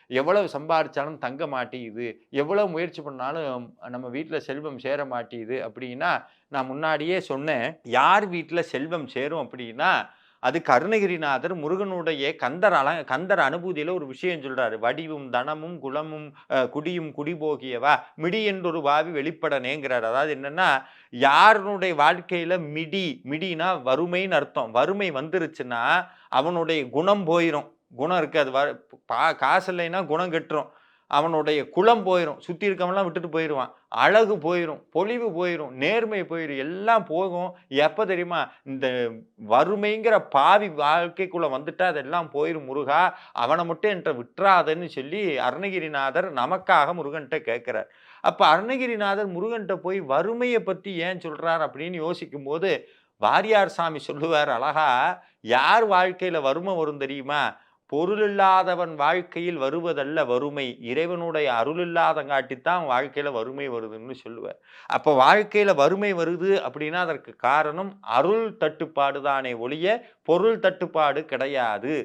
எவ்வளவு சம்பாரிச்சாலும் தங்க மாட்டேங்குது, எவ்வளவு முயற்சி பண்ணாலும் நம்ம வீட்ல செல்வம் சேர மாட்டேங்குது அப்படின்னா, நான் முன்னாடியே சொன்னேன். யார் வீட்ல செல்வம் சேரும் அப்படின்னா, அது அருணகிரிநாதர் முருகனுடைய கந்தர் அனுபூதியில ஒரு விஷயம் சொல்றாரு. "வடிவும் தனமும் குலமும் குடியும் குடிபோகியவா மிடியென்றொரு வாவி வெளிப்படனேங்கிறாரு." அதாவது என்னன்னா, யாருனுடைய வாழ்க்கையில மிடினா வறுமைன்னு அர்த்தம். வறுமை வந்துருச்சுன்னா, அவனுடைய குணம் போயிரும். குணம் இருக்காது. காசு இல்லைன்னா குணம் கெட்டுரும். அவனுடைய குலம் போயிரும். சுத்தி இருக்கவன்லாம் விட்டுட்டு போயிருவான். அழகு போயிரும். பொலிவு போயிரும். நேர்மை போயிரும். எல்லாம் போகும். எப்ப தெரியுமா? இந்த வறுமைங்கிற பாவி வாழ்க்கைக்குள்ள வந்துட்டா அதெல்லாம் போயிரும் முருகா! அவன மட்டும் என்ட்ட விட்றாதன்னு சொல்லி அருணகிரிநாதர் நமக்காக முருகன்ட்ட கேட்கிறார். அப்ப அருணகிரிநாதர் முருகன்ட்ட போய் வறுமைய பத்தி ஏன் சொல்றார் அப்படின்னு யோசிக்கும்போது, வாரியார் சாமி சொல்லுவார் அழகா, யார் வாழ்க்கையில வறுமை வரும் தெரியுமா? பொருளில்லாதவன் வாழ்க்கையில் வருவதல்ல வறுமை. இறைவனுடைய அருள் இல்லாதங்காட்டித்தான் வாழ்க்கையில வறுமை வருதுன்னு சொல்லுவார். அப்ப வாழ்க்கையில வறுமை வருது அப்படின்னா, அதற்கு காரணம் அருள் தட்டுப்பாடு தானே ஒழிய, பொருள் தட்டுப்பாடு கிடையாது.